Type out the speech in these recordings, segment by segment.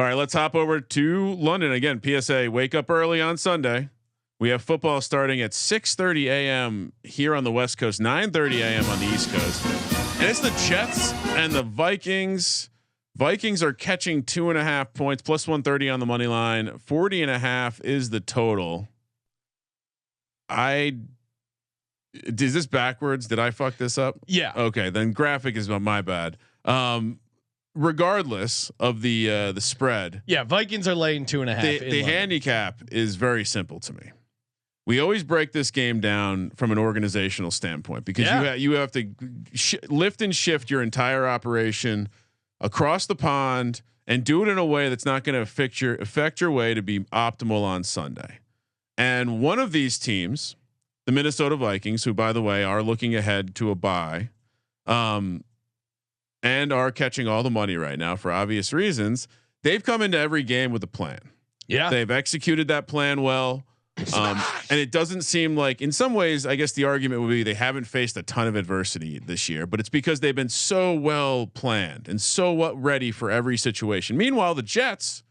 right, let's hop over to London again. PSA: wake up early on Sunday. We have football starting at 6:30 a.m. here on the West Coast, 9:30 a.m. on the East Coast, and it's the Jets and the Vikings. Vikings are catching 2.5 points, plus 130 on the money line. 40.5 is the total. Is this backwards? Did I fuck this up? Yeah. Okay, then graphic is my bad. Regardless of the spread, yeah, Vikings are laying 2.5. The handicap is very simple to me. We always break this game down from an organizational standpoint because you have to lift and shift your entire operation across the pond and do it in a way that's not going to affect your way to be optimal on Sunday. And one of these teams, the Minnesota Vikings, who by the way are looking ahead to a bye, and are catching all the money right now for obvious reasons, they've come into every game with a plan. Yeah, they've executed that plan well. And it doesn't seem like, in some ways, I guess the argument would be they haven't faced a ton of adversity this year, but it's because they've been so well planned and so ready for every situation. Meanwhile, the Jets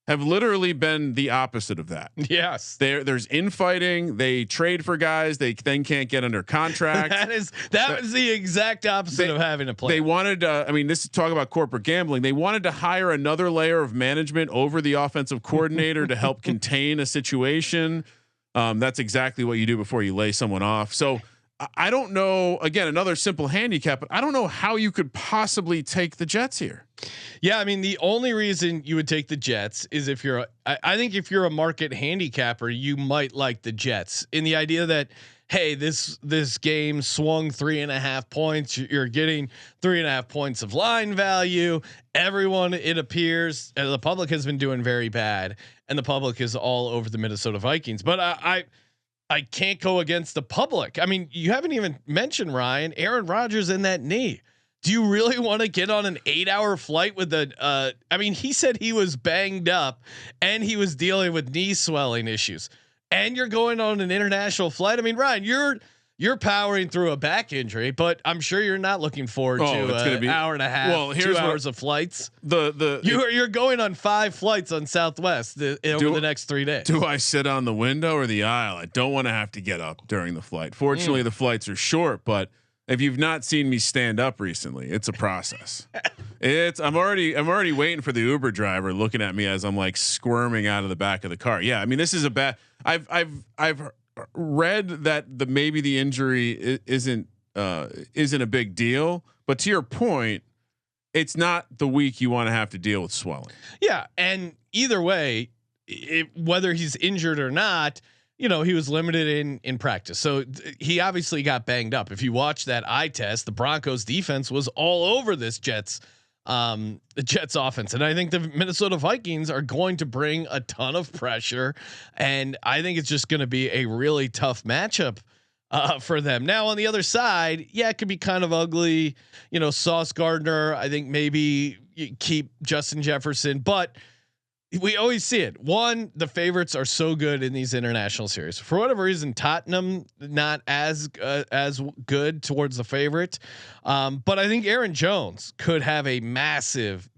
have literally been the opposite of that. Yes, there's infighting. They trade for guys they then can't get under contract. that was the exact opposite of having a plan. They wanted, this is talk about corporate gambling. They wanted to hire another layer of management over the offensive coordinator to help contain a situation. That's exactly what you do before you lay someone off. So I don't know. Again, another simple handicap, but I don't know how you could possibly take the Jets here. Yeah, I mean, the only reason you would take the Jets is if you're, I think if you're a market handicapper, you might like the Jets in the idea that, hey, this game swung 3.5 points. You're getting 3.5 points of line value. Everyone, it appears, the public has been doing very bad, and the public is all over the Minnesota Vikings. But I can't go against the public. I mean, you haven't even mentioned, Ryan, Aaron Rodgers in that knee. Do you really want to get on an 8-hour flight with he said he was banged up and he was dealing with knee swelling issues, and you're going on an international flight. I mean, Ryan, you're powering through a back injury, but I'm sure you're not looking forward to an hour and a half, 2 hours of flights. You're going on 5 flights on Southwest over the next 3 days. Do I sit on the window or the aisle? I don't want to have to get up during the flight. Fortunately, the flights are short, but if you've not seen me stand up recently, it's a process. I'm already waiting for the Uber driver looking at me as I'm like squirming out of the back of the car. Yeah, I mean, this is a bad. I've read that maybe the injury isn't a big deal, but to your point, it's not the week you want to have to deal with swelling. Yeah, and either way, whether he's injured or not, he was limited in practice, so he obviously got banged up. If you watch that eye test, the Broncos defense was all over this Jets offense, and I think the Minnesota Vikings are going to bring a ton of pressure, and I think it's just going to be a really tough matchup for them. Now on the other side, it could be kind of ugly. Sauce Gardner, I think maybe you keep Justin Jefferson, but we always see it. One, the favorites are so good in these international series. For whatever reason, Tottenham not as good towards the favorite, but I think Aaron Jones could have a massive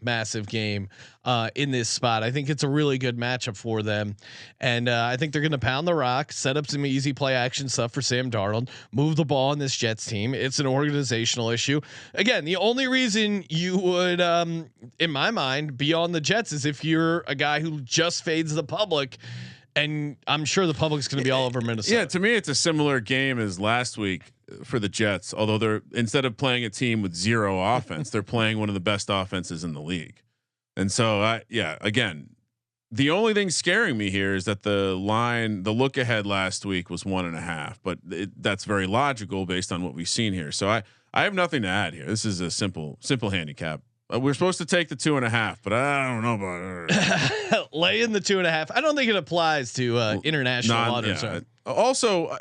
game in this spot. I think it's a really good matchup for them, and I think they're going to pound the rock, set up some easy play action stuff for Sam Darnold, move the ball in this Jets team. It's an organizational issue. Again, the only reason you would, in my mind, be on the Jets is if you're a guy who just fades the public, and I'm sure the public's going to be all over Minnesota. Yeah, to me, it's a similar game as last week for the Jets. Although they're, instead of playing a team with zero offense, they're playing one of the best offenses in the league. And so, again, the only thing scaring me here is that the look ahead last week was 1.5, but that's very logical based on what we've seen here. So I have nothing to add here. This is a simple handicap. We're supposed to take the 2.5, but I don't know about it. Lay in the 2.5. I don't think it applies to international waters. Yeah. Also,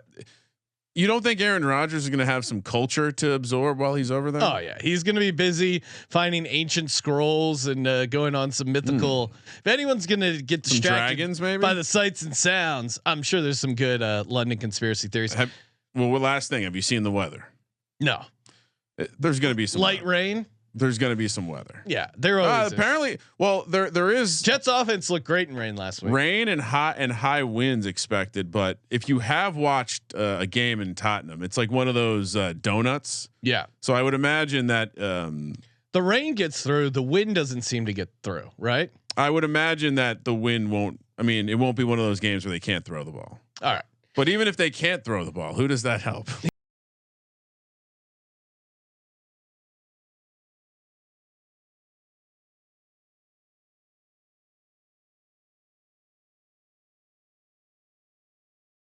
you don't think Aaron Rodgers is going to have some culture to absorb while he's over there? Oh yeah, he's going to be busy finding ancient scrolls and going on some mythical. If anyone's going to get distracted by the sights and sounds, I'm sure there's some good London conspiracy theories. Last thing, have you seen the weather? No. There's going to be some light rain. there's going to be some weather. Yeah, there always apparently. Well, there is. Jets offense looked great in rain last week. Rain and high winds expected, but if you have watched a game in Tottenham, it's like one of those donuts. Yeah. So I would imagine that the rain gets through, the wind doesn't seem to get through, right? I would imagine that the wind won't. I mean, it won't be one of those games where they can't throw the ball. All right. But even if they can't throw the ball, who does that help?